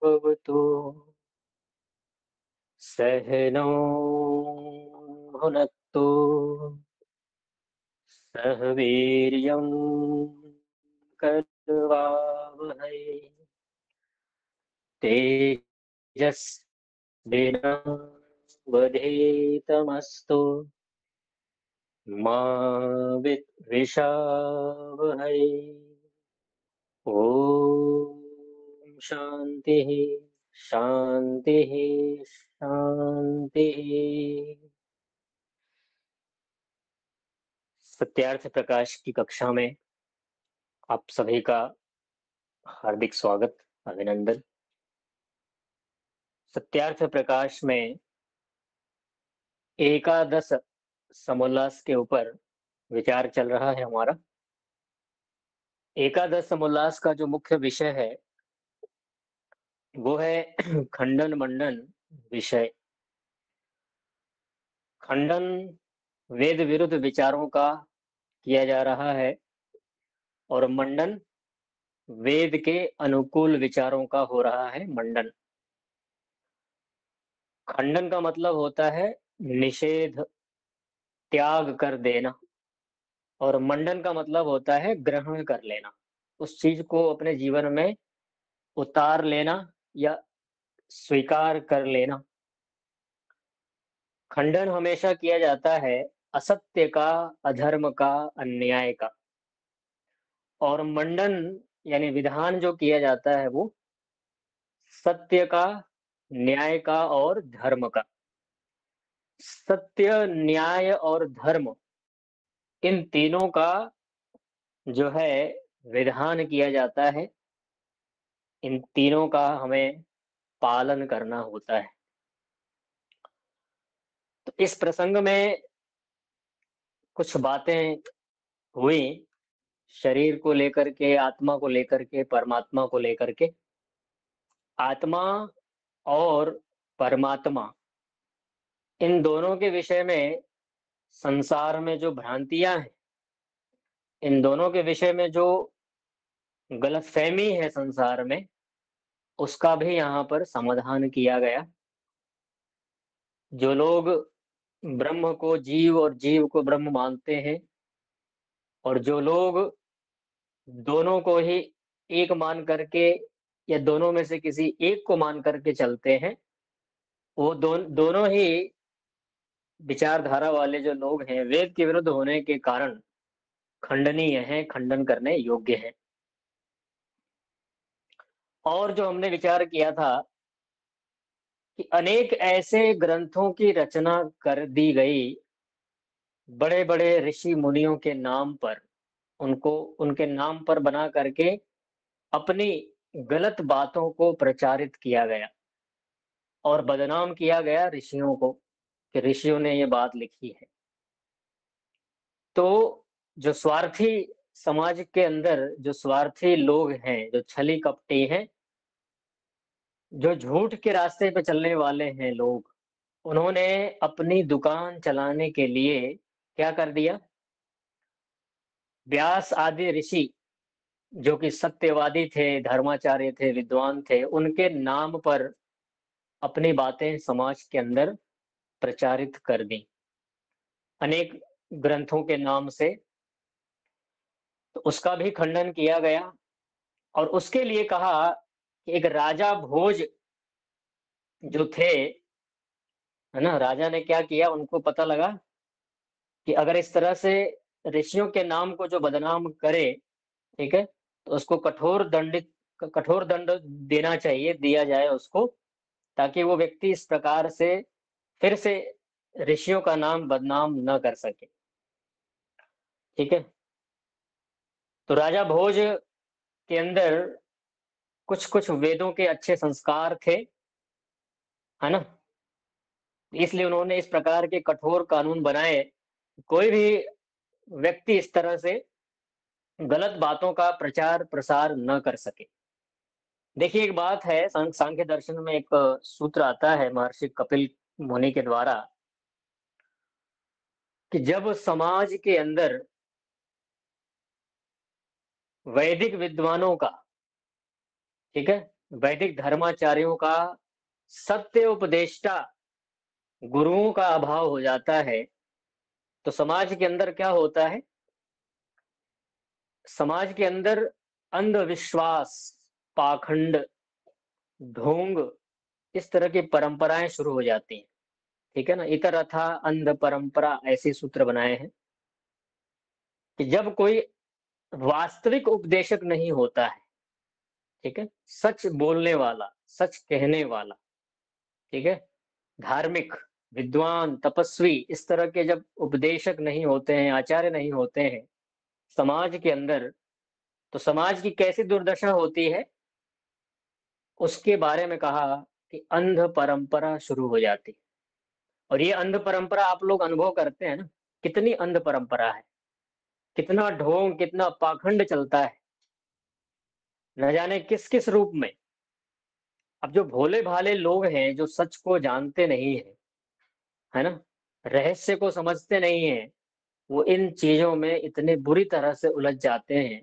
भवतु सहनौ भुनक्तु सह वीर्यं करवावहै तेजस्विनावधीतमस्तु मा विद्विषावहै। ओम शांति शांति शांति। सत्यार्थ प्रकाश की कक्षा में आप सभी का हार्दिक स्वागत, अभिनंदन। सत्यार्थ प्रकाश में एकादश समोल्लास के ऊपर विचार चल रहा है हमारा। एकादश समोल्लास का जो मुख्य विषय है वो है खंडन मंडन विषय। खंडन वेद विरुद्ध विचारों का किया जा रहा है और मंडन वेद के अनुकूल विचारों का हो रहा है मंडन। खंडन का मतलब होता है निषेध, त्याग कर देना, और मंडन का मतलब होता है ग्रहण कर लेना, उस चीज को अपने जीवन में उतार लेना या स्वीकार कर लेना। खंडन हमेशा किया जाता है असत्य का, अधर्म का, अन्याय का, और मंडन यानी विधान जो किया जाता है वो सत्य का, न्याय का और धर्म का। सत्य, न्याय और धर्म, इन तीनों का जो है विधान किया जाता है। इन तीनों का हमें पालन करना होता है। तो इस प्रसंग में कुछ बातें हुई, शरीर को लेकर के, आत्मा को लेकर के, परमात्मा को लेकर के। आत्मा और परमात्मा, इन दोनों के विषय में संसार में जो भ्रांतियां हैं, इन दोनों के विषय में जो गलतफहमी है संसार में, उसका भी यहाँ पर समाधान किया गया। जो लोग ब्रह्म को जीव और जीव को ब्रह्म मानते हैं, और जो लोग दोनों को ही एक मान करके या दोनों में से किसी एक को मान करके चलते हैं, वो दोनों ही विचारधारा वाले जो लोग हैं, वेद के विरुद्ध होने के कारण खंडनीय हैं, खंडन करने योग्य हैं। और जो हमने विचार किया था कि अनेक ऐसे ग्रंथों की रचना कर दी गई बड़े बड़े ऋषि मुनियों के नाम पर, उनको उनके नाम पर बना करके अपनी गलत बातों को प्रचारित किया गया और बदनाम किया गया ऋषियों को कि ऋषियों ने ये बात लिखी है। तो जो स्वार्थी समाज के अंदर जो स्वार्थी लोग हैं, जो छली कपटी हैं, जो झूठ के रास्ते पे चलने वाले हैं लोग, उन्होंने अपनी दुकान चलाने के लिए क्या कर दिया, व्यास आदि ऋषि जो कि सत्यवादी थे, धर्माचार्य थे, विद्वान थे, उनके नाम पर अपनी बातें समाज के अंदर प्रचारित कर दी अनेक ग्रंथों के नाम से। तो उसका भी खंडन किया गया और उसके लिए कहा कि एक राजा भोज जो थे, है ना, राजा ने क्या किया, उनको पता लगा कि अगर इस तरह से ऋषियों के नाम को जो बदनाम करे, ठीक है, तो उसको कठोर दंड देना चाहिए, दिया जाए उसको, ताकि वो व्यक्ति इस प्रकार से फिर से ऋषियों का नाम बदनाम न कर सके। ठीक है। तो राजा भोज के अंदर कुछ कुछ वेदों के अच्छे संस्कार थे, है ना, इसलिए उन्होंने इस प्रकार के कठोर कानून बनाए, कोई भी व्यक्ति इस तरह से गलत बातों का प्रचार प्रसार न कर सके। देखिए, एक बात है, सांख्य दर्शन में एक सूत्र आता है महर्षि कपिल मुनि के द्वारा, कि जब समाज के अंदर वैदिक विद्वानों का, ठीक है, वैदिक धर्माचार्यों का सत्य उपदेष्टा गुरुओं का अभाव हो जाता है, तो समाज के अंदर क्या होता है? समाज के अंदर अंधविश्वास, पाखंड, ढोंग, इस तरह की परंपराएं शुरू हो जाती हैं। ठीक है ना? इतर अथा अंध परंपरा, ऐसे सूत्र बनाए हैं कि जब कोई वास्तविक उपदेशक नहीं होता है, ठीक है, सच बोलने वाला, सच कहने वाला, ठीक है, धार्मिक, विद्वान, तपस्वी, इस तरह के जब उपदेशक नहीं होते हैं, आचार्य नहीं होते हैं समाज के अंदर, तो समाज की कैसी दुर्दशा होती है, उसके बारे में कहा कि अंध परंपरा शुरू हो जाती है। और ये अंध परंपरा आप लोग अनुभव करते हैं ना, कितनी अंध परंपरा है, कितना ढोंग, कितना पाखंड चलता है, न जाने किस किस रूप में। अब जो भोले भाले लोग हैं, जो सच को जानते नहीं है ना, रहस्य को समझते नहीं है, वो इन चीजों में इतने बुरी तरह से उलझ जाते हैं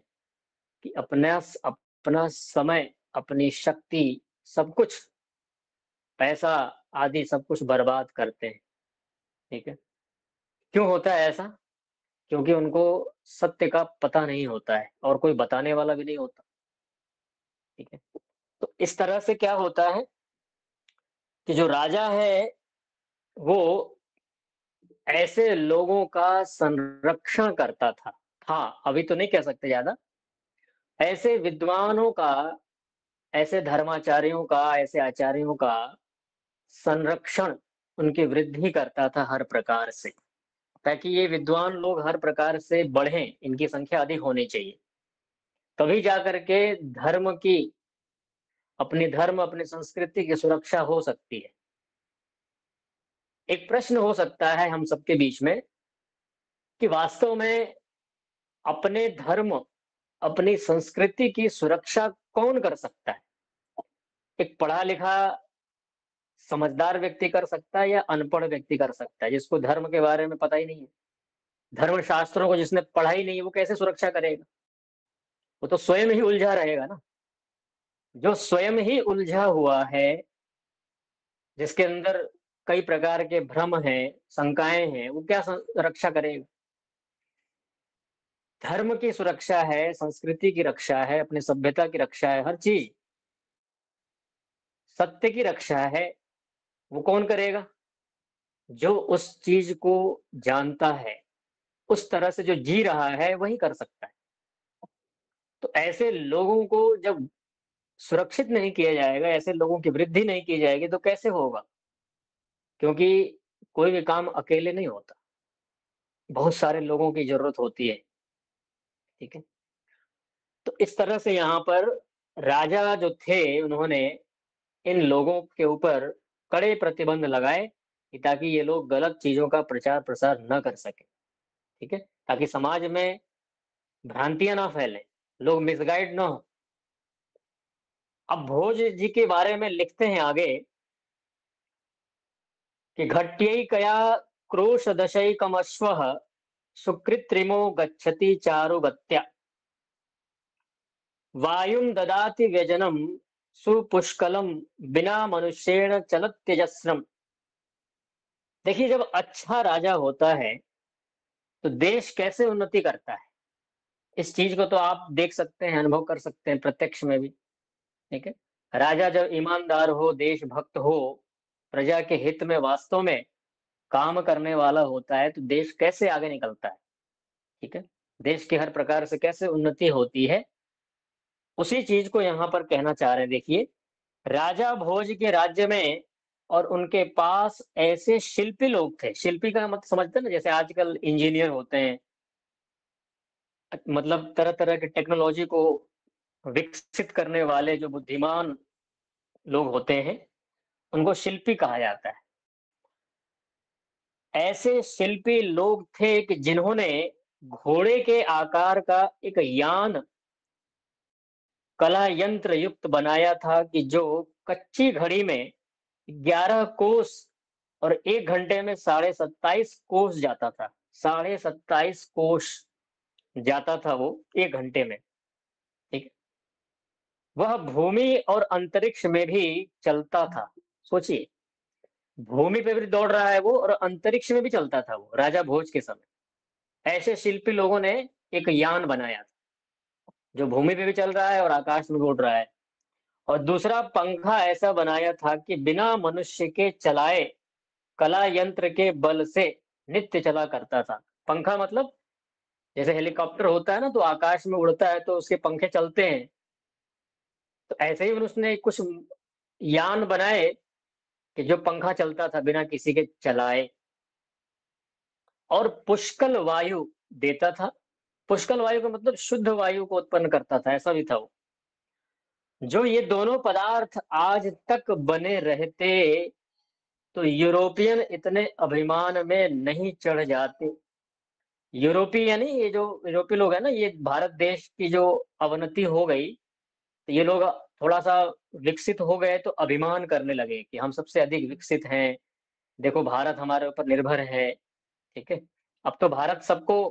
कि अपना अपना समय, अपनी शक्ति, सब कुछ, पैसा आदि सब कुछ बर्बाद करते हैं। ठीक है? क्यों होता है ऐसा? क्योंकि उनको सत्य का पता नहीं होता है और कोई बताने वाला भी नहीं होता। ठीक है? तो इस तरह से क्या होता है कि जो राजा है, वो ऐसे लोगों का संरक्षण करता था। हाँ, अभी तो नहीं कह सकते ज्यादा। ऐसे विद्वानों का, ऐसे धर्माचार्यों का, ऐसे आचार्यों का संरक्षण, उनकी वृद्धि करता था हर प्रकार से, ताकि ये विद्वान लोग हर प्रकार से बढ़ें, इनकी संख्या अधिक होनी चाहिए। तभी जाकर के धर्म की, अपनी धर्म, अपनी संस्कृति की सुरक्षा हो सकती है। एक प्रश्न हो सकता है हम सबके बीच में कि वास्तव में अपने धर्म, अपनी संस्कृति की सुरक्षा कौन कर सकता है? एक पढ़ा लिखा समझदार व्यक्ति कर सकता है या अनपढ़ व्यक्ति कर सकता है, जिसको धर्म के बारे में पता ही नहीं है? धर्म शास्त्रों को जिसने पढ़ा ही नहीं है, वो कैसे सुरक्षा करेगा? वो तो स्वयं ही उलझा रहेगा ना। जो स्वयं ही उलझा हुआ है, जिसके अंदर कई प्रकार के भ्रम हैं, शंकाएं हैं, वो क्या रक्षा करेगा? धर्म की सुरक्षा है, संस्कृति की रक्षा है, अपनी सभ्यता की रक्षा है, हर चीज, सत्य की रक्षा है, वो कौन करेगा? जो उस चीज को जानता है, उस तरह से जो जी रहा है, वही कर सकता है। तो ऐसे लोगों को जब सुरक्षित नहीं किया जाएगा, ऐसे लोगों की वृद्धि नहीं की जाएगी, तो कैसे होगा? क्योंकि कोई भी काम अकेले नहीं होता, बहुत सारे लोगों की जरूरत होती है। ठीक है? तो इस तरह से यहाँ पर राजा जो थे, उन्होंने इन लोगों के ऊपर कड़े प्रतिबंध लगाए कि ताकि ये लोग गलत चीजों का प्रचार प्रसार न कर सके। ठीक है? ताकि समाज में भ्रांतियां ना फैले, लोग मिसगाइड ना हो। अब भोज जी के बारे में लिखते हैं आगे कि घट्यैकया क्रोशदशैकमश्वः सुकृत्रिमो गच्छति चारुगत्या वायुं ददाति व्यजनं सुपुष्कलं विना मनुष्येण चलत्यजस्रम्। देखिए, जब अच्छा राजा होता है तो देश कैसे उन्नति करता है, इस चीज को तो आप देख सकते हैं, अनुभव कर सकते हैं प्रत्यक्ष में भी। ठीक है? राजा जब ईमानदार हो, देशभक्त हो, प्रजा के हित में वास्तव में काम करने वाला होता है, तो देश कैसे आगे निकलता है। ठीक है? देश की हर प्रकार से कैसे उन्नति होती है, उसी चीज को यहाँ पर कहना चाह रहे हैं। देखिए, राजा भोज के राज्य में और उनके पास ऐसे शिल्पी लोग थे। शिल्पी का मतलब समझते हैं ना, जैसे आजकल इंजीनियर होते हैं, मतलब तरह तरह की टेक्नोलॉजी को विकसित करने वाले जो बुद्धिमान लोग होते हैं, उनको शिल्पी कहा जाता है। ऐसे शिल्पी लोग थे कि जिन्होंने घोड़े के आकार का एक यान, कला यंत्र युक्त बनाया था कि जो कच्ची घड़ी में 11 कोस और 1 घंटे में 27.5 कोस जाता था। 27.5 कोस जाता था वो 1 घंटे में। ठीक है? वह भूमि और अंतरिक्ष में भी चलता था। सोचिए, भूमि पे भी दौड़ रहा है वो और अंतरिक्ष में भी चलता था वो, राजा भोज के समय। ऐसे शिल्पी लोगों ने एक यान बनाया था, जो भूमि पे भी चल रहा है और आकाश में भी उड़ रहा है। और दूसरा पंखा ऐसा बनाया था कि बिना मनुष्य के चलाए कला यंत्र के बल से नित्य चला करता था। पंखा मतलब जैसे हेलीकॉप्टर होता है ना, तो आकाश में उड़ता है तो उसके पंखे चलते हैं। तो ऐसे ही उसने कुछ यान बनाए कि जो पंखा चलता था बिना किसी के चलाए, और पुष्कल वायु देता था। पुष्कल वायु का मतलब शुद्ध वायु को उत्पन्न करता था, ऐसा भी था वो। जो ये दोनों पदार्थ आज तक बने रहते तो यूरोपियन इतने अभिमान में नहीं चढ़ जाते। यूरोपीय यानी ये जो यूरोपीय लोग हैं ना, ये भारत देश की जो अवनति हो गई, तो ये लोग थोड़ा सा विकसित हो गए तो अभिमान करने लगे कि हम सबसे अधिक विकसित हैं। देखो भारत हमारे ऊपर निर्भर है। ठीक है। अब तो भारत सबको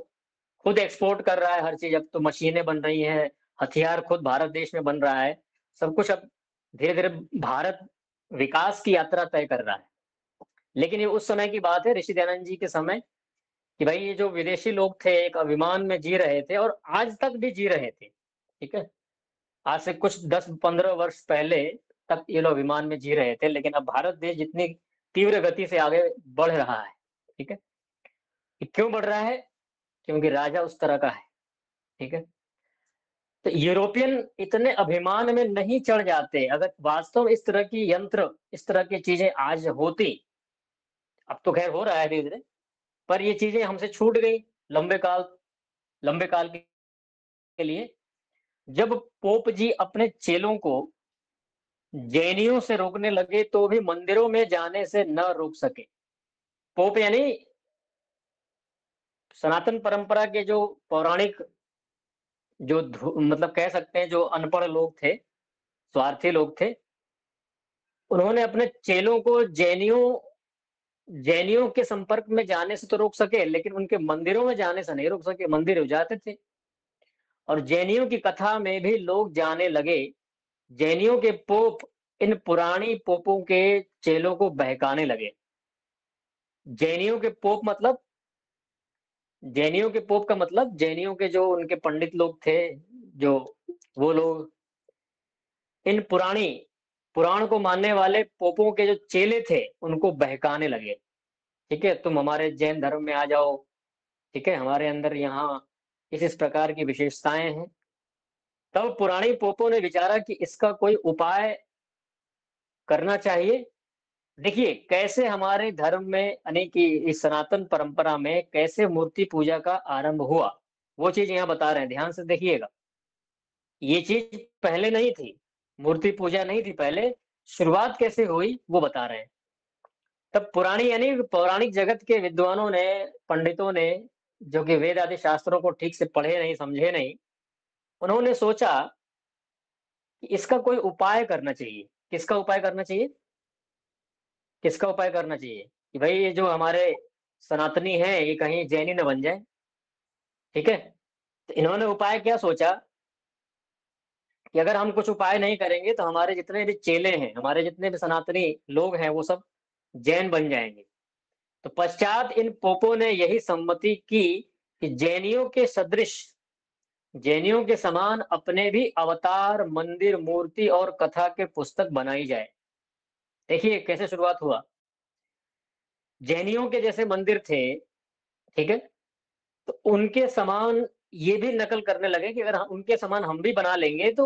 खुद एक्सपोर्ट कर रहा है हर चीज। अब तो मशीनें बन रही हैं, हथियार खुद भारत देश में बन रहा है। सब कुछ अब धीरे धीरे भारत विकास की यात्रा तय कर रहा है। लेकिन ये उस समय की बात है, ऋषि दयानंद जी के समय, कि भाई ये जो विदेशी लोग थे एक अभिमान में जी रहे थे और आज तक भी जी रहे थे। ठीक है। आज से कुछ 10-15 वर्ष पहले तक ये लोग अभिमान में जी रहे थे, लेकिन अब भारत देश जितनी तीव्र गति से आगे बढ़ रहा है। ठीक है। ये क्यों बढ़ रहा है? क्योंकि राजा उस तरह का है। ठीक है। तो यूरोपियन इतने अभिमान में नहीं चढ़ जाते। अगर वास्तव में इस तरह की यंत्र, इस तरह की चीजें आज होती, अब तो खैर हो रहा है धीरे धीरे, पर ये चीजें हमसे छूट गई लंबे काल लंबे काल के लिए। जब पोप जी अपने चेलों को जैनियों से रोकने लगे तो भी मंदिरों में जाने से न रोक सके। पोप यानी सनातन परंपरा के जो पौराणिक, जो मतलब कह सकते हैं जो अनपढ़ लोग थे, स्वार्थी लोग थे, उन्होंने अपने चेलों को जैनियों जैनियों के संपर्क में जाने से तो रोक सके, लेकिन उनके मंदिरों में जाने से नहीं रोक सके। मंदिर हो जाते थे और जैनियों की कथा में भी लोग जाने लगे। जैनियों के पोप इन पुरानी पोपों के चेलों को बहकाने लगे। जैनियों के पोप मतलब, जैनियों के पोप का मतलब जैनियों के जो उनके पंडित लोग थे, जो वो लोग इन पुराण को मानने वाले पोपों के जो चेले थे उनको बहकाने लगे। ठीक है, तुम हमारे जैन धर्म में आ जाओ। ठीक है, हमारे अंदर यहाँ इस प्रकार की विशेषताएं हैं। तब पुरानी पोपों ने विचारा कि इसका कोई उपाय करना चाहिए। देखिए कैसे हमारे धर्म में यानी कि इस सनातन परंपरा में कैसे मूर्ति पूजा का आरंभ हुआ, वो चीज यहाँ बता रहे हैं, ध्यान से देखिएगा। ये चीज पहले नहीं थी, मूर्ति पूजा नहीं थी पहले। शुरुआत कैसे हुई वो बता रहे हैं। तब पुरानी यानी पौराणिक जगत के विद्वानों ने, पंडितों ने, जो कि वेद आदि शास्त्रों को ठीक से पढ़े नहीं समझे नहीं, उन्होंने सोचा कि इसका कोई उपाय करना चाहिए। किसका उपाय करना चाहिए? किसका उपाय करना चाहिए कि भाई ये जो हमारे सनातनी है ये कहीं जैनी न बन जाए। ठीक है। तो इन्होंने उपाय क्या सोचा कि अगर हम कुछ उपाय नहीं करेंगे तो हमारे जितने भी चेले हैं, हमारे जितने भी सनातनी लोग हैं, वो सब जैन बन जाएंगे। तो पश्चात इन पोपों ने यही सम्मति की कि जैनियों के सदृश, जैनियों के समान अपने भी अवतार, मंदिर, मूर्ति और कथा के पुस्तक बनाई जाए। देखिए कैसे शुरुआत हुआ। जैनियों के जैसे मंदिर थे, ठीक है, तो उनके समान ये भी नकल करने लगे कि अगर उनके समान हम भी बना लेंगे तो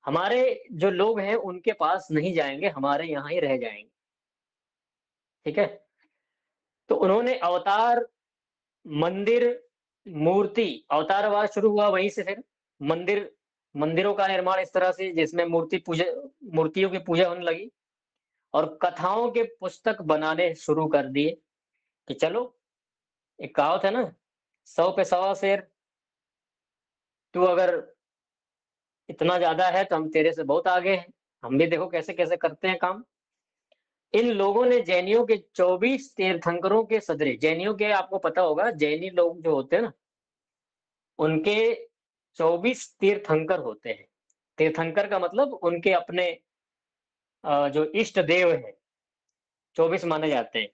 हमारे जो लोग हैं उनके पास नहीं जाएंगे, हमारे यहाँ ही रह जाएंगे। ठीक है। तो उन्होंने अवतार, मंदिर, मूर्ति, अवतारवाद शुरू हुआ वहीं से। फिर मंदिर, मंदिरों का निर्माण इस तरह से जिसमें मूर्ति पूजा, मूर्तियों की पूजा होने लगी। और कथाओं के पुस्तक बनाने शुरू कर दिए कि चलो, एक कहावत है ना, 100 पे सवा शेर। तू अगर इतना ज्यादा है तो हम तेरे से बहुत आगे हैं, हम भी देखो कैसे कैसे करते हैं काम। इन लोगों ने जैनियों के 24 तीर्थंकरों के सदरे, जैनियों के आपको पता होगा, जैनी लोग जो होते हैं ना, उनके 24 तीर्थंकर होते हैं। तीर्थंकर का मतलब उनके अपने जो इष्ट देव हैं, 24 माने जाते हैं।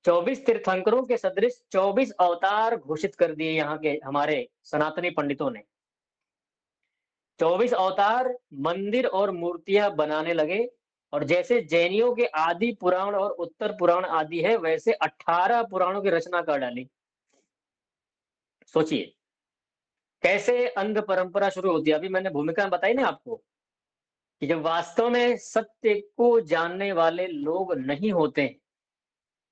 24 तीर्थंकरों के सदृश 24 अवतार घोषित कर दिए यहाँ के हमारे सनातनी पंडितों ने। 24 अवतार मंदिर और मूर्तियां बनाने लगे, और जैसे जैनियों के आदि पुराण और उत्तर पुराण आदि है, वैसे 18 पुराणों की रचना कर डाली। सोचिए कैसे अंध परंपरा शुरू होती है। अभी मैंने भूमिका में बताई ना आपको कि जब वास्तव में सत्य को जानने वाले लोग नहीं होते,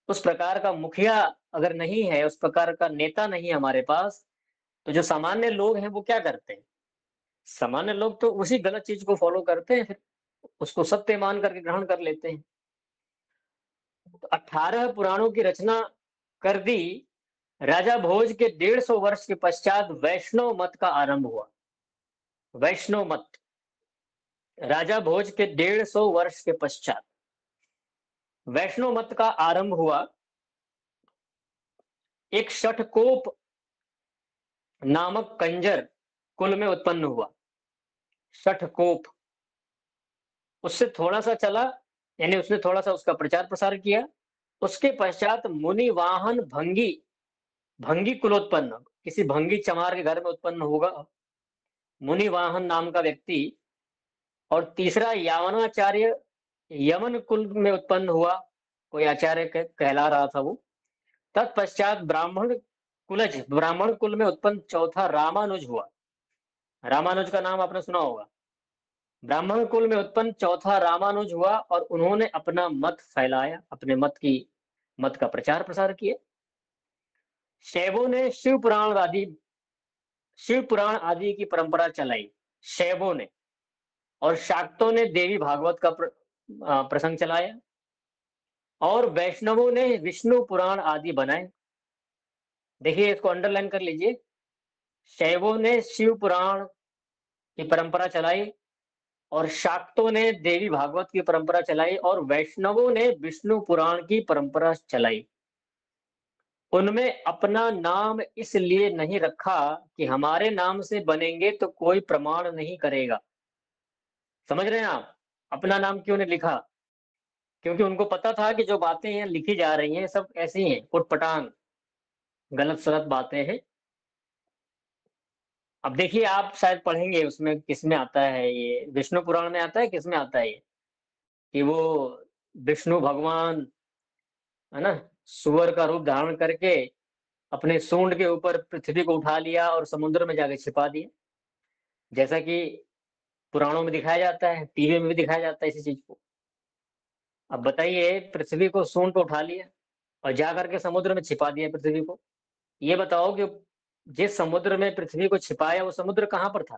उस प्रकार का मुखिया अगर नहीं है, उस प्रकार का नेता नहीं है हमारे पास, तो जो सामान्य लोग हैं वो क्या करते हैं? सामान्य लोग तो उसी गलत चीज को फॉलो करते हैं, फिर उसको सत्य मान करके ग्रहण कर लेते हैं। तो 18 पुराणों की रचना कर दी। राजा भोज के 150 वर्ष के पश्चात वैष्णव मत का आरंभ हुआ। वैष्णव मत राजा भोज के 150 वर्ष के पश्चात वैष्णव मत का आरंभ हुआ। एक शठकोप नामक कंजर कुल में उत्पन्न हुआ। शठकोप, उससे थोड़ा सा चला, यानी उसने थोड़ा सा उसका प्रचार प्रसार किया। उसके पश्चात मुनि वाहन भंगी, भंगी कुलोत्पन्न, किसी भंगी चमार के घर में उत्पन्न होगा मुनि वाहन नाम का व्यक्ति। और तीसरा यावनाचार्य, यमन कुल में उत्पन्न हुआ, कोई आचार्य कहला रहा था वो। तत्पश्चात ब्राह्मण कुलज, ब्राह्मण कुल में उत्पन्न चौथा रामानुज हुआ। रामानुज का नाम आपने सुना होगा। ब्राह्मण कुल में उत्पन्न चौथा रामानुज हुआ, और उन्होंने अपना मत फैलाया, अपने मत का प्रचार प्रसार किया। शैवों ने शिव पुराण आदि की परंपरा चलाई, शैवों ने। और शाक्तों ने देवी भागवत का प्रसंग चलाया। और वैष्णवों ने विष्णु पुराण आदि बनाए। देखिए इसको अंडरलाइन कर लीजिए। शैवों ने शिव पुराण की परंपरा चलाई, और शाक्तों ने देवी भागवत की परंपरा चलाई, और वैष्णवों ने विष्णु पुराण की परंपरा चलाई। उनमें अपना नाम इसलिए नहीं रखा कि हमारे नाम से बनेंगे तो कोई प्रमाण नहीं करेगा। समझ रहे हैं आप? अपना नाम क्यों नहीं लिखा? क्योंकि उनको पता था कि जो बातें यहाँ लिखी जा रही हैं सब ऐसी हैं, उटपटांग, गलत सलत बातें हैं। अब देखिए आप शायद पढ़ेंगे, उसमें किसमें आता है, ये विष्णु पुराण में आता है, किसमें आता है ये, कि वो विष्णु भगवान, है ना, सुअर का रूप धारण करके अपने सूंड के ऊपर पृथ्वी को उठा लिया और समुद्र में जाके छिपा दिया। जैसा कि पुराणों में दिखाया जाता है, टीवी में भी दिखाया जाता है इसी चीज को। अब बताइए, पृथ्वी को सूंड पे उठा लिया और जा करके समुद्र में छिपा दिया पृथ्वी को। ये बताओ कि जिस समुद्र में पृथ्वी को छिपाया वो समुद्र कहाँ पर था?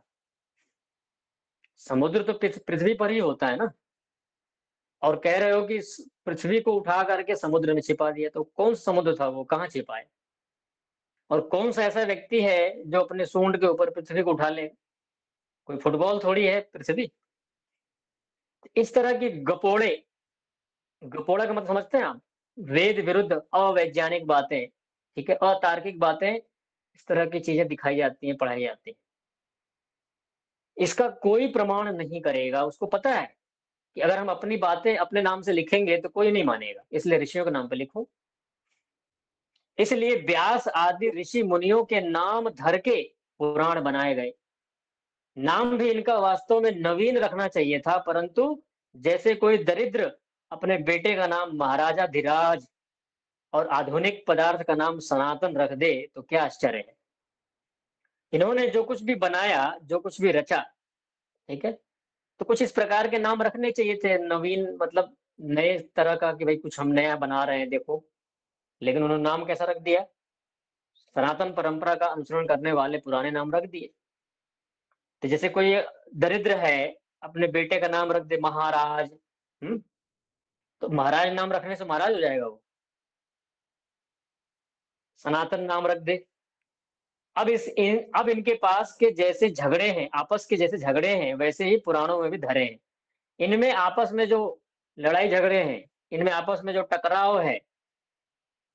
समुद्र तो पृथ्वी पर ही होता है ना। और कह रहे हो कि पृथ्वी को उठा करके समुद्र में छिपा दिया, तो कौन सा समुद्र था वो, कहाँ छिपा है? और कौन सा ऐसा व्यक्ति है जो अपने सूंड के ऊपर पृथ्वी को उठा ले? कोई फुटबॉल थोड़ी है पृथ्वी। इस तरह की गपोड़े, गपोड़ा का मतलब समझते हैं आप? वेद विरुद्ध अवैज्ञानिक बातें, ठीक है, अतार्किक बातें, इस तरह की चीजें दिखाई जाती हैं, पढ़ाई जाती हैं। इसका कोई प्रमाण नहीं करेगा। उसको पता है कि अगर हम अपनी बातें अपने नाम से लिखेंगे तो कोई नहीं मानेगा, इसलिए ऋषियों के नाम पे लिखो। इसलिए व्यास आदि ऋषि मुनियों के नाम धर के पुराण बनाए गए। नाम भी इनका वास्तव में नवीन रखना चाहिए था, परंतु जैसे कोई दरिद्र अपने बेटे का नाम महाराजा धीराज और आधुनिक पदार्थ का नाम सनातन रख दे, तो क्या आश्चर्य है। इन्होंने जो कुछ भी बनाया, जो कुछ भी रचा, ठीक है, तो कुछ इस प्रकार के नाम रखने चाहिए थे, नवीन, मतलब नए तरह का, कि भाई कुछ हम नया बना रहे हैं देखो। लेकिन उन्होंने नाम कैसा रख दिया? सनातन परंपरा का अनुसरण करने वाले पुराने नाम रख दिए। तो जैसे कोई दरिद्र है, अपने बेटे का नाम रख दे महाराज, तो महाराज नाम रखने से महाराज हो जाएगा वो? सनातन नाम रख दे। अब इनके पास के जैसे झगड़े हैं, आपस के जैसे झगड़े हैं, वैसे ही पुराणों में भी धरे हैं। इनमें आपस में जो लड़ाई झगड़े हैं, इनमें आपस में जो टकराव है,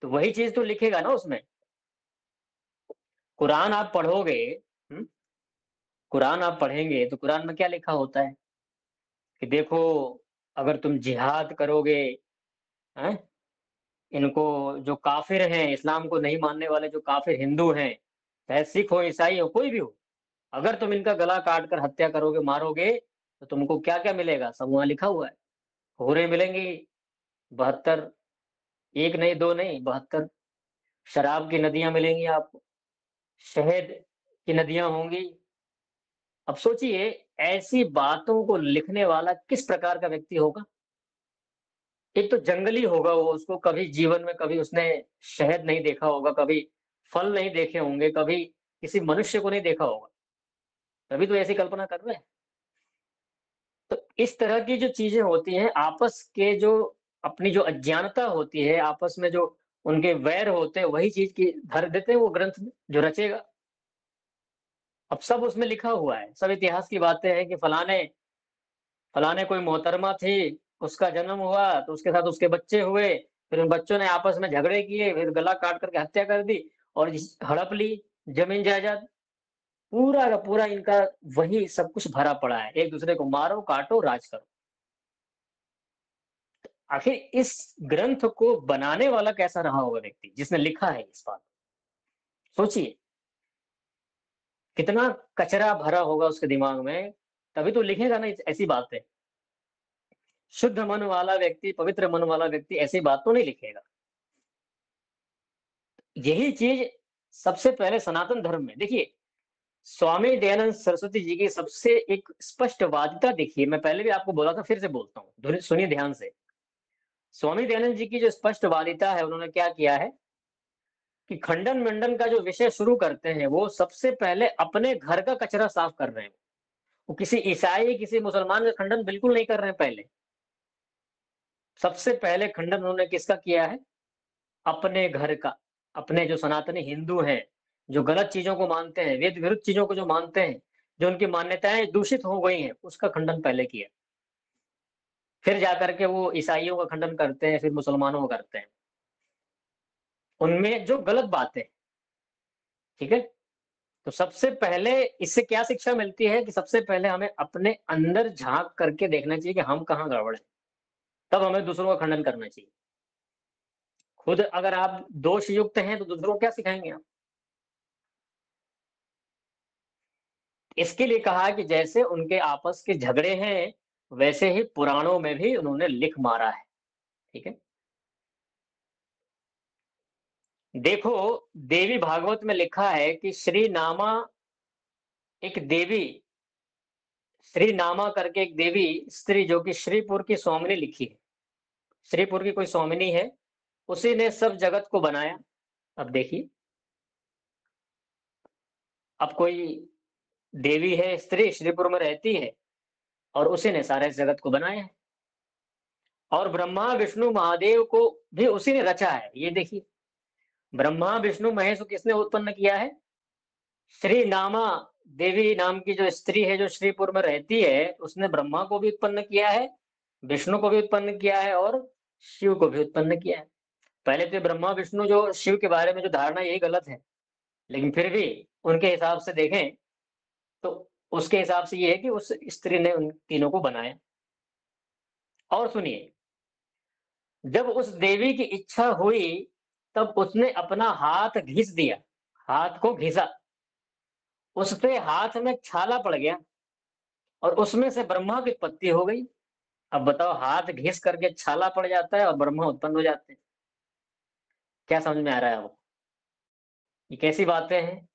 तो वही चीज तो लिखेगा ना उसमें। कुरान आप पढ़ोगे, हम्म, कुरान आप पढ़ेंगे तो कुरान में क्या लिखा होता है कि देखो, अगर तुम जिहाद करोगे, हैं? इनको जो काफ़िर हैं, इस्लाम को नहीं मानने वाले जो काफ़िर हिंदू हैं, चाहे सिख हो, ईसाई हो, कोई भी हो, अगर तुम इनका गला काट कर हत्या करोगे, मारोगे, तो तुमको क्या-क्या मिलेगा? सब वहाँ लिखा हुआ है। हूरें मिलेंगी 72, 1 नहीं, 2 नहीं, 72। शराब की नदियाँ मिलेंगी आपको, शहद की नदियाँ होंगी। अब सोचिए, ऐसी बातों को लिखने वाला किस प्रकार का व्यक्ति होगा? एक तो जंगली होगा वो, उसको कभी जीवन में कभी उसने शहद नहीं देखा होगा, कभी फल नहीं देखे होंगे, कभी किसी मनुष्य को नहीं देखा होगा, तभी तो ऐसी कल्पना कर रहे हैं। तो इस तरह की जो चीज़ें होती हैं, आपस के जो अपनी जो अज्ञानता होती है, आपस में जो उनके वैर होते हैं, वही चीज़ की भर देते हैं वो ग्रंथ में, जो रचेगा। अब सब उसमें लिखा हुआ है, सब इतिहास की बातें हैं कि फलाने कोई मोहतरमा थी, उसका जन्म हुआ, तो उसके साथ उसके बच्चे हुए, फिर उन बच्चों ने आपस में झगड़े किए, फिर गला काट करके हत्या कर दी और हड़प ली जमीन जायदाद। पूरा का पूरा इनका वही सब कुछ भरा पड़ा है, एक दूसरे को मारो, काटो, राज करो। आखिर इस ग्रंथ को बनाने वाला कैसा रहा होगा व्यक्ति जिसने लिखा है इस बात? सोचिए, कितना कचरा भरा होगा उसके दिमाग में, तभी तो लिखेगा ना ऐसी बातें। शुद्ध मन वाला व्यक्ति, पवित्र मन वाला व्यक्ति ऐसी बात तो नहीं लिखेगा। यही चीज सबसे पहले सनातन धर्म में देखिए, स्वामी दयानंद सरस्वती जी की सबसे एक स्पष्टवादिता देखिए, मैं पहले भी आपको बोला था, फिर से बोलता हूँ, सुनिए ध्यान से। स्वामी दयानंद जी की जो स्पष्टवादिता है, उन्होंने क्या किया है कि खंडन मंडन का जो विषय शुरू करते हैं, वो सबसे पहले अपने घर का कचरा साफ कर रहे हैं। वो किसी ईसाई, किसी मुसलमान का खंडन बिल्कुल नहीं कर रहे हैं पहले। सबसे पहले खंडन उन्होंने किसका किया है? अपने घर का। अपने जो सनातनी हिंदू हैं, जो गलत चीज़ों को मानते हैं, वेद विरुद्ध चीज़ों को जो मानते हैं, जो उनकी मान्यताएँ दूषित हो गई हैं, उसका खंडन पहले किया। फिर जाकर के वो ईसाइयों का खंडन करते हैं, फिर मुसलमानों का करते हैं। उनमें जो गलत बातें, ठीक है? तो सबसे पहले इससे क्या शिक्षा मिलती है कि सबसे पहले हमें अपने अंदर झाँक करके देखना चाहिए कि हम कहाँ गड़बड़ हैं। तब हमें दूसरों का खंडन करना चाहिए। खुद अगर आप दोषयुक्त हैं, तो दूसरों को क्या सिखाएँगे आप? इसके लिए कहा कि जैसे उनके आपस के झगड़े हैं, वैसे ही पुराणों में भी उन्होंने लिख मारा है, ठीक है? देखो, देवी भागवत में लिखा है कि श्री नामा एक देवी, श्री नामा करके एक देवी स्त्री जो कि श्रीपुर की स्वामिनी लिखी है। श्रीपुर की कोई स्वामिनी है, उसी ने सब जगत को बनाया। अब देखिए, अब कोई देवी है, स्त्री श्रीपुर में रहती है और उसी ने सारे जगत को बनाया है और ब्रह्मा, विष्णु, महादेव को भी उसी ने रचा है। ये देखिए, ब्रह्मा, विष्णु, महेश को किसने उत्पन्न किया है? श्री नामा देवी नाम की जो स्त्री है, जो श्रीपुर में रहती है, उसने ब्रह्मा को भी उत्पन्न किया है, विष्णु को भी उत्पन्न किया है और शिव को भी उत्पन्न किया है। पहले तो ब्रह्मा, विष्णु जो शिव के बारे में जो धारणा, यही गलत है, लेकिन फिर भी उनके हिसाब से देखें तो उसके हिसाब से ये है कि उस स्त्री ने उन तीनों को बनाया। और सुनिए, जब उस देवी की इच्छा हुई, तब उसने अपना हाथ घिस दिया, हाथ को घिसा, उसपे हाथ में छाला पड़ गया और उसमें से ब्रह्मा की उत्पत्ति हो गई। अब बताओ, हाथ घिस करके छाला पड़ जाता है और ब्रह्मा उत्पन्न हो जाते हैं। क्या समझ में आ रहा है आपको? ये कैसी बातें हैं?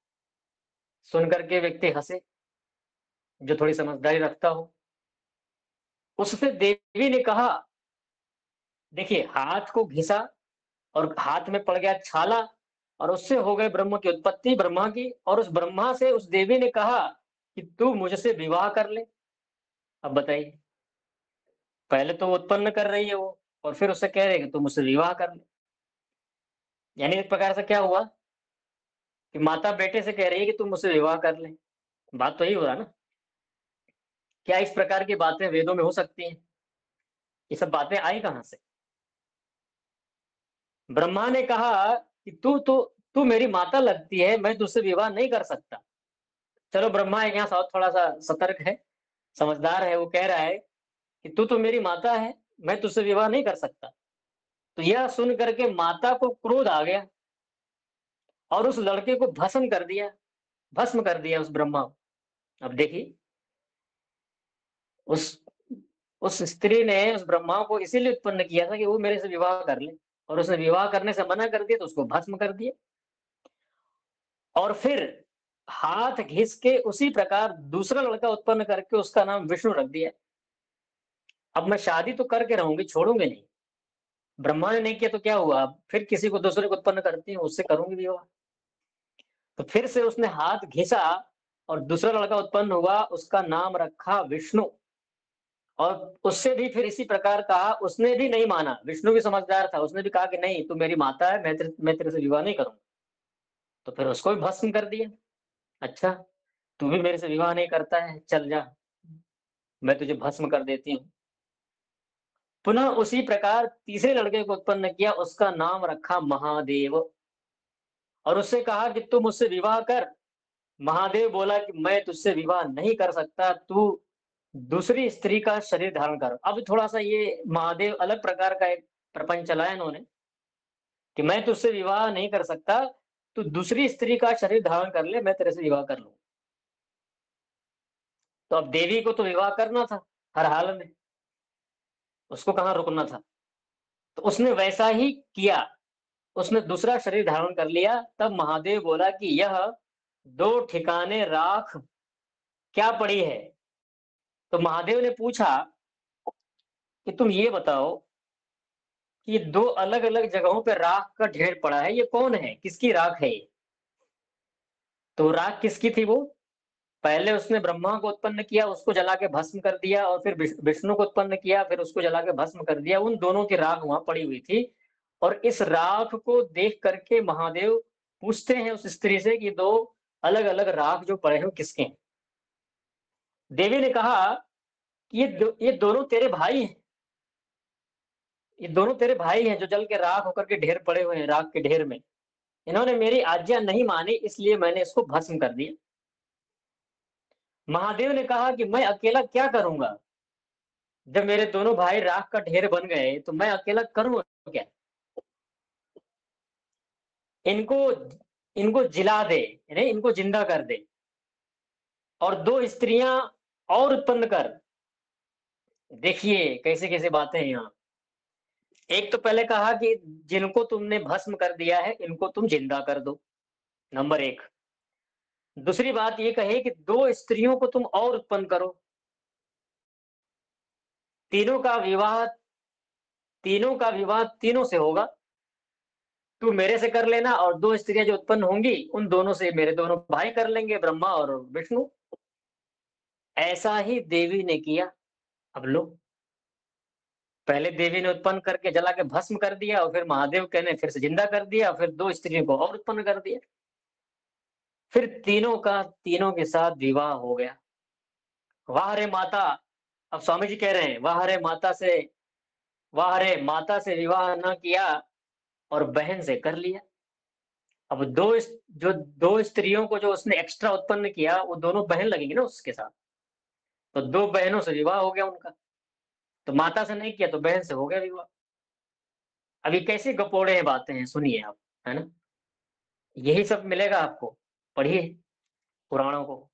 सुन करके व्यक्ति हंसे, जो थोड़ी समझदारी रखता हो। उससे देवी ने कहा, देखिए, हाथ को घिसा और हाथ में पड़ गया छाला और उससे हो गए ब्रह्म की उत्पत्ति, ब्रह्मा की। और उस ब्रह्मा से उस देवी ने कहा कि तू मुझसे विवाह कर ले। अब बताइए, पहले तो वो उत्पन्न कर रही है वो, और फिर उससे कह रहे हैं कि तू मुझसे विवाह कर ले। यानी एक प्रकार से क्या हुआ कि माता बेटे से कह रही है कि तू मुझसे विवाह कर ले। बात तो यही हो रहा ना? क्या इस प्रकार की बातें वेदों में हो सकती हैं? ये सब बातें आई कहाँ से? ब्रह्मा ने कहा कि तू मेरी माता लगती है, मैं तुझसे विवाह नहीं कर सकता। चलो ब्रह्मा यहाँ थोड़ा सा सतर्क है, समझदार है, वो कह रहा है कि तू तो मेरी माता है, मैं तुझसे विवाह नहीं कर सकता। तो यह सुन करके माता को क्रोध आ गया और उस लड़के को भस्म कर दिया उस ब्रह्मा को। अब देखिए, उस उस स्त्री ने उस ब्रह्मा को इसीलिए उत्पन्न किया था कि वो मेरे से विवाह कर ले, और उसने विवाह करने से मना कर दिया तो उसको भस्म कर दिया। और फिर हाथ घिस के उसी प्रकार दूसरा लड़का उत्पन्न करके उसका नाम विष्णु रख दिया। अब मैं शादी तो करके रहूंगी, छोड़ूंगी नहीं। ब्रह्मा ने नहीं किया तो क्या हुआ, अब फिर किसी को दूसरे को उत्पन्न करती हूँ, उससे करूंगी विवाह। तो फिर से उसने हाथ घिसा और दूसरा लड़का उत्पन्न हुआ, उसका नाम रखा विष्णु। और उससे भी फिर इसी प्रकार कहा, उसने भी नहीं माना, विष्णु भी समझदार था, उसने भी कहा कि नहीं, तू मेरी माता है, मैं तेरे से विवाह नहीं करूंगा। तो फिर उसको भी भस्म कर दिया। अच्छा, तू भी मेरे से विवाह नहीं करता है, चल जा, मैं तुझे भस्म कर देती हूँ। पुनः उसी प्रकार तीसरे लड़के को उत्पन्न किया, उसका नाम रखा महादेव, और उससे कहा कि तू मुझसे विवाह कर। महादेव बोला कि मैं तुझसे विवाह नहीं कर सकता, तू दूसरी स्त्री का शरीर धारण कर। अब थोड़ा सा ये महादेव अलग प्रकार का एक प्रपंच चलाया इन्होंने कि मैं तुझसे विवाह नहीं कर सकता, तू दूसरी स्त्री का शरीर धारण कर ले, मैं तेरे से विवाह कर लूं। तो अब देवी को तो विवाह करना था हर हाल में, उसको कहाँ रुकना था। तो उसने वैसा ही किया, उसने दूसरा शरीर धारण कर लिया। तब महादेव बोला कि यह दो ठिकाने राख क्या पड़ी है। तो महादेव ने पूछा कि तुम ये बताओ कि दो अलग अलग जगहों पे राख का ढेर पड़ा है, ये कौन है, किसकी राख है ये। तो राख किसकी थी वो, पहले उसने ब्रह्मा को उत्पन्न किया, उसको जला के भस्म कर दिया, और फिर विष्णु को उत्पन्न किया, फिर उसको जला के भस्म कर दिया। उन दोनों की राख वहां पड़ी हुई थी। और इस राख को देख करके महादेव पूछते हैं उस स्त्री से कि दो अलग अलग राख जो पड़े हैं वो किसके हैं। देवी ने कहा कि ये दोनों तेरे भाई हैं, ये दोनों तेरे भाई हैं जो जल के राख होकर के ढेर पड़े हुए हैं, राख के ढेर में। इन्होंने मेरी आज्ञा नहीं मानी, इसलिए मैंने इसको भस्म कर दिया। महादेव ने कहा कि मैं अकेला क्या करूंगा, जब मेरे दोनों भाई राख का ढेर बन गए तो मैं अकेला करूंगा क्या। इनको इनको जिला दे, यानी इनको जिंदा कर दे, और दो स्त्रियां और उत्पन्न कर। देखिए कैसे कैसे बातें हैं यहाँ। एक तो पहले कहा कि जिनको तुमने भस्म कर दिया है इनको तुम जिंदा कर दो, नंबर एक। दूसरी बात ये कही कि दो स्त्रियों को तुम और उत्पन्न करो, तीनों का विवाह तीनों का विवाह तीनों से होगा। तू मेरे से कर लेना, और दो स्त्रियां जो उत्पन्न होंगी उन दोनों से मेरे दोनों भाई कर लेंगे, ब्रह्मा और विष्णु। ऐसा ही देवी ने किया। अब लो, पहले देवी ने उत्पन्न करके जला के भस्म कर दिया, और फिर महादेव कहने फिर से जिंदा कर दिया, फिर दो स्त्रियों को और उत्पन्न कर दिया। फिर तीनों का तीनों के साथ विवाह हो गया। वाह रे माता, अब स्वामी जी कह रहे हैं, वाह रे माता से विवाह न किया और बहन से कर लिया। अब जो दो स्त्रियों को जो उसने एक्स्ट्रा उत्पन्न किया वो दोनों बहन लगेंगी ना उसके साथ। तो दो बहनों से विवाह हो गया उनका। तो माता से नहीं किया तो बहन से हो गया विवाह। अभी कैसे गपोड़े हैं बातें हैं, सुनिए आप, है ना। यही सब मिलेगा आपको, पढ़िए पुराणों को।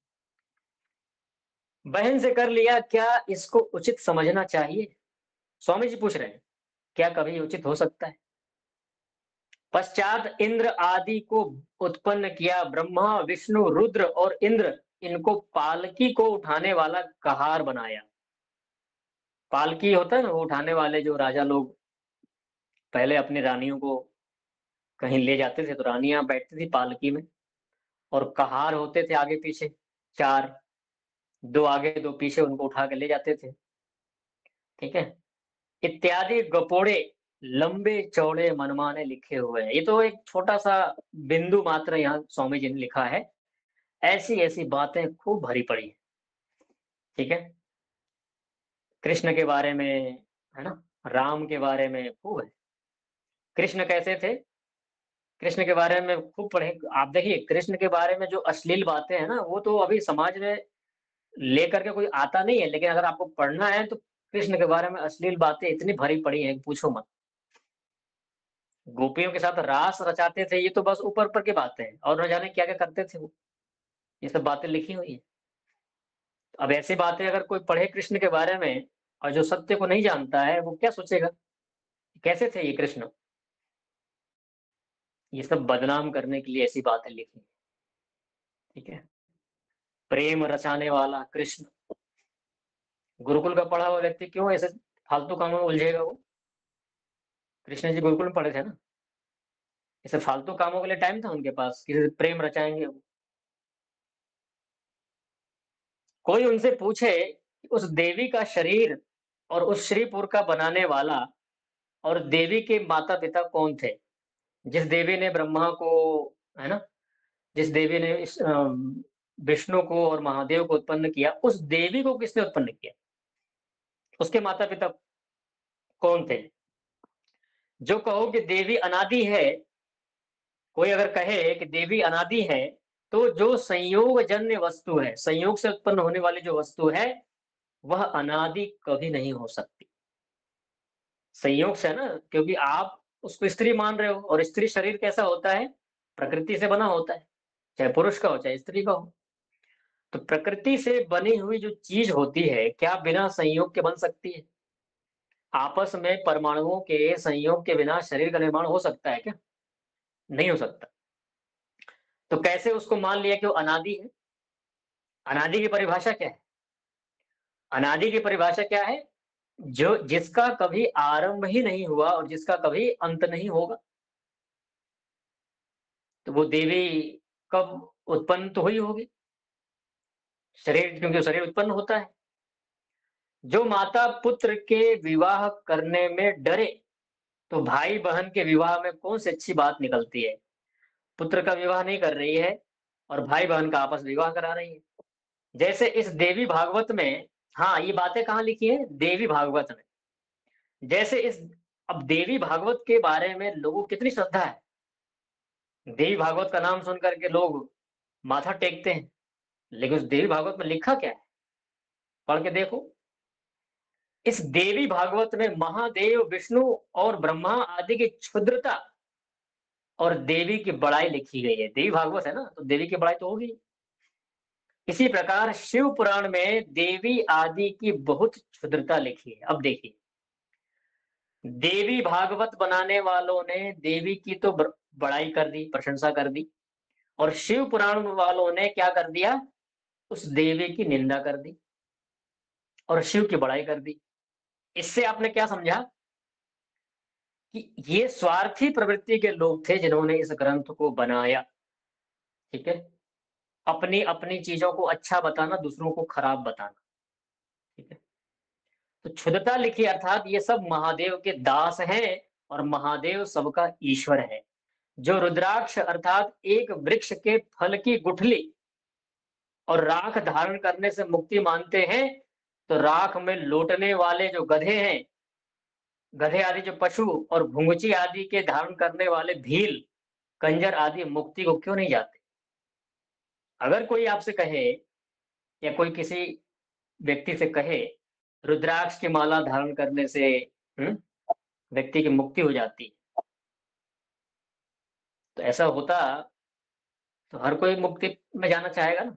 बहन से कर लिया, क्या इसको उचित समझना चाहिए, स्वामी जी पूछ रहे हैं, क्या कभी उचित हो सकता है। पश्चात इंद्र आदि को उत्पन्न किया, ब्रह्मा विष्णु रुद्र और इंद्र, इनको पालकी को उठाने वाला कहार बनाया। पालकी होता है ना, वो उठाने वाले जो राजा लोग पहले अपनी रानियों को कहीं ले जाते थे, तो रानियां बैठती थी पालकी में, और कहार होते थे आगे पीछे चार, दो आगे दो पीछे, उनको उठा के ले जाते थे। ठीक है, इत्यादि गपोड़े लंबे चौड़े मनमाने लिखे हुए हैं। ये तो एक छोटा सा बिंदु मात्र यहाँ स्वामी जी ने लिखा है, ऐसी ऐसी बातें खूब भरी पड़ी है। ठीक है, कृष्ण के बारे में, है ना, राम के बारे में खूब है। कृष्ण कैसे थे, कृष्ण के बारे में खूब पढ़े। आप देखिए कृष्ण के बारे में जो अश्लील बातें हैं ना, वो तो अभी समाज में लेकर के कोई आता नहीं है, लेकिन अगर आपको पढ़ना है तो कृष्ण के बारे में अश्लील बातें इतनी भरी पड़ी हैं, पूछो मत। गोपियों के साथ रास रचाते थे, ये तो बस ऊपर-ऊपर की बातें हैं, और न जाने क्या-क्या करते थे वो। ये सब बातें लिखी हुई हैं। अब ऐसी बातें अगर कोई पढ़े कृष्ण के बारे में और जो सत्य को नहीं जानता है, वो क्या सोचेगा? कैसे थे ये कृष्ण? ये सब बदनाम करने के लिए ऐसी बातें लिखी, ठीक है? प्रेम रचाने वाला कृष्ण, गुरुकुल का पढ़ा हुआ व्यक्ति क्यों ऐसे फालतू कामों में उलझेगा वो? कृष्ण जी गुरुकुल में पढ़े थे ना, ऐसे फालतू कामों के लिए टाइम था उनके पास, किसी से प्रेम रचाएँगे वो। कोई उनसे पूछे कि उस देवी का शरीर और उस श्रीपुर का बनाने वाला और देवी के माता-पिता कौन थे? जिस देवी ने ब्रह्मा को, है ना? जिस देवी ने इस विष्णु को और महादेव को उत्पन्न किया, उस देवी को किसने उत्पन्न किया? उसके माता-पिता कौन थे? जो कहो कि देवी अनादि है, कोई अगर कहे कि देवी अनादि है, तो जो संयोगजन्य वस्तु है, संयोग से उत्पन्न होने वाली जो वस्तु है, वह अनादि कभी नहीं हो सकती। संयोग से है ना, क्योंकि आप उसको स्त्री मान रहे हो और स्त्री शरीर कैसा होता है? प्रकृति से बना होता है, चाहे पुरुष का हो, चाहे स्त्री का हो। तो प्रकृति से बनी हुई जो चीज़ होती है, क्या बिना संयोग के बन सकती है? आपस में परमाणुओं के संयोग के बिना शरीर का निर्माण हो सकता है क्या? नहीं हो सकता। तो कैसे उसको मान लिया कि वो अनादि है? अनादि की परिभाषा क्या है? अनादि की परिभाषा क्या है? जो जिसका कभी आरंभ ही नहीं हुआ और जिसका कभी अंत नहीं होगा। तो वो देवी कब उत्पन्न तो हुई होगी, शरीर, क्योंकि शरीर उत्पन्न होता है। जो माता पुत्र के विवाह करने में डरे, तो भाई-बहन के विवाह में कौन-सी अच्छी बात निकलती है? पुत्र का विवाह नहीं कर रही है और भाई-बहन का आपस विवाह करा रही है। जैसे इस देवी भागवत में, हाँ, ये बातें कहाँ लिखी हैं? देवी भागवत में। जैसे इस अब देवी भागवत के बारे में लोगों को कितनी श्रद्धा है। देवी भागवत का नाम सुन कर के लोग माथा टेकते हैं, लेकिन उस देवी भागवत में लिखा क्या है? पढ़ के देखो। इस देवी भागवत में महादेव, विष्णु और ब्रह्मा आदि की क्षुद्रता और देवी की बड़ाई लिखी गई है। देवी भागवत है ना, तो देवी की बड़ाई तो होगी। इसी प्रकार शिव पुराण में देवी आदि की बहुत क्षुद्रता लिखी है। अब देखिए, देवी भागवत बनाने वालों ने देवी की तो बड़ाई कर दी, प्रशंसा कर दी, और शिव पुराण वालों ने क्या कर दिया? उस देवी की निंदा कर दी और शिव की बड़ाई कर दी। इससे आपने क्या समझा? कि ये स्वार्थी प्रवृत्ति के लोग थे जिन्होंने इस ग्रंथ को बनाया, ठीक है? अपनी-अपनी चीज़ों को अच्छा बताना, दूसरों को खराब बताना, ठीक है? तो क्षुद्रता लिखी अर्थात ये सब महादेव के दास हैं और महादेव सबका ईश्वर है। जो रुद्राक्ष अर्थात एक वृक्ष के फल की गुठली और राख धारण करने से मुक्ति मानते हैं, तो राख में लौटने वाले जो गधे हैं, गधे आदि जो पशु और घुंघची आदि के धारण करने वाले भील, कंजर आदि मुक्ति को क्यों नहीं जाते? अगर कोई आपसे कहे या कोई किसी व्यक्ति से कहे, रुद्राक्ष की माला धारण करने से हुँ, व्यक्ति की मुक्ति हो जाती है, तो ऐसा होता तो हर कोई मुक्ति में जाना चाहेगा ना,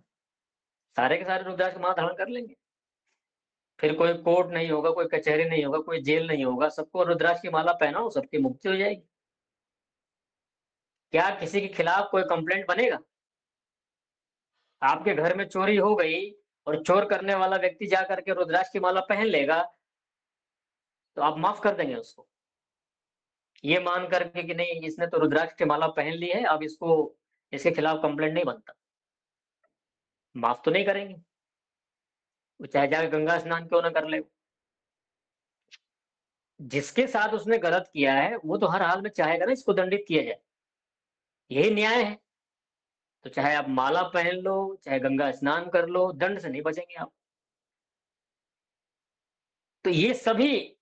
सारे के सारे रुद्राक्ष की माला धारण कर लेंगे। फिर कोई कोर्ट नहीं होगा, कोई कचहरी नहीं होगा, कोई जेल नहीं होगा, सबको रुद्राक्ष की माला पहनाओ, सबकी मुक्ति हो जाएगी। क्या किसी के खिलाफ कोई कंप्लेंट बनेगा? आपके घर में चोरी हो गई और चोर करने वाला व्यक्ति जा करके रुद्राक्ष की माला पहन लेगा, तो आप माफ कर देंगे उसको। ये मान करके कि नहीं, इसने तो रुद्राक्ष की माला पहन ली है, अब इसको इसके खिलाफ कंप्लेंट नहीं बनता। माफ तो नहीं करेंगे। वो चाहे जाके गंगा स्नान क्यों ना कर ले। जिसके साथ उसने गलत किया है, वो तो हर हाल में चाहेगा ना इसको दंडित किया जाए। यही न्याय है। तो चाहे आप माला पहन लो, चाहे गंगा स्नान कर लो, दंड से नहीं बचेंगे आप। तो ये सभी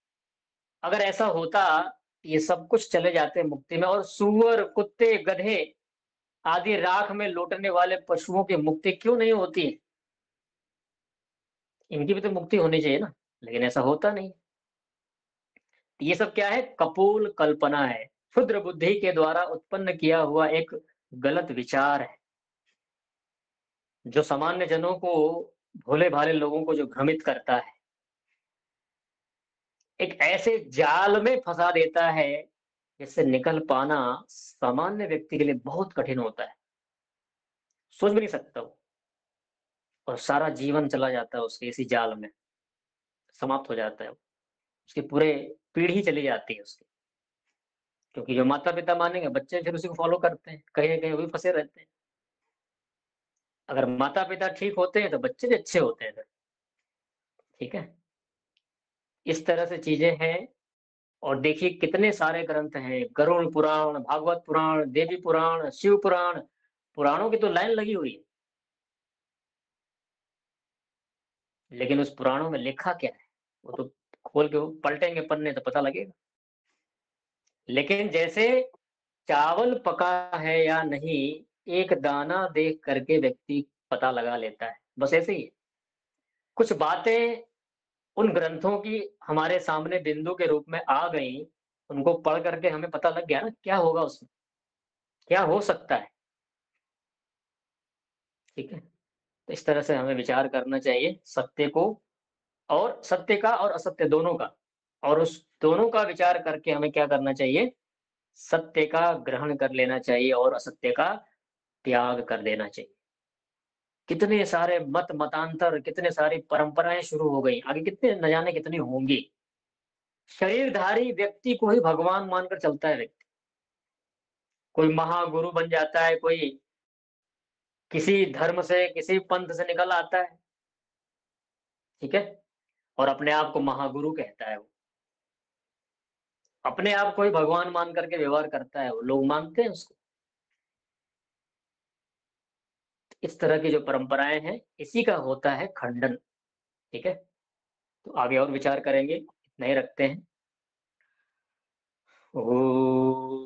अगर ऐसा होता ये सब कुछ चले जाते हैं मुक्ति में, और सूअर, कुत्ते, गधे आदि राख में लौटने वाले पशुओं की मुक्ति क्यों नहीं होती? इनकी भी तो मुक्ति होनी चाहिए ना, लेकिन ऐसा होता नहीं। ये सब क्या है? कपोल कल्पना है, क्षुद्र बुद्धि के द्वारा उत्पन्न किया हुआ एक गलत विचार है, जो सामान्य जनों को, भोले-भाले लोगों को जो भ्रमित करता है। एक ऐसे जाल में फँसा देता है, जिससे निकल पाना सामान्य व्यक्ति के लिए बहुत कठिन होता है। सोच भी नहीं सकता वो, और सारा जीवन चला जाता है उसके इसी जाल में, समाप्त हो जाता है वो। उसकी पूरे पीढ़ी चली जाती है उसकी, क्योंकि जो माता-पिता मानेंगे, बच्चे फिर उसी को फ़ॉलो करते हैं, कहीं न कहीं वो भी फँसे रहते हैं। अगर माता-पिता ठीक होते हैं, तो बच्चे भी अच्छे होते हैं फिर, ठीक है? इस तरह से चीज़ें हैं, और देखिए कितने सारे ग्रंथ हैं, गरुड़ पुराण, भागवत पुराण, देवी पुराण, शिव पुराण, पुराणों की तो लाइन लगी हुई है। लेकिन उस पुराणों में लिखा क्या है? वो तो खोल के वो पलटेंगे पन्ने तो पता लगेगा। लेकिन जैसे चावल पका है या नहीं, एक दाना देख करके व्यक्ति पता लगा लेता है, बस ऐसे ही है। कुछ बातें उन ग्रंथों की हमारे सामने बिंदु के रूप में आ गईं, उनको पढ़ करके हमें पता लग गया ना क्या होगा उसमें, क्या हो सकता है, ठीक है? तो इस तरह से हमें विचार करना चाहिए सत्य को, और सत्य का और असत्य दोनों का, और उस दोनों का विचार करके हमें क्या करना चाहिए? सत्य का ग्रहण कर लेना चाहिए और असत्य का त्याग कर देना चाहिए। कितने सारे मतांतर, कितने सारी परंपराएँ शुरू हो गई, आगे कितने न जाने कितनी होंगी। शरीरधारी व्यक्ति को ही भगवान मानकर चलता है व्यक्ति। कोई महागुरु बन जाता है, कोई किसी धर्म से, किसी पंथ से निकल आता है, ठीक है? और अपने आप को महागुरु कहता है वो। अपने आप को ही भगवान मान करके व्यवहार करता है वो, लोग मानते हैं उसको। इस तरह की जो परंपराएँ हैं, इसी का होता है खंडन, ठीक है? तो आगे और विचार करेंगे, इतना ही रखते हैं। ओम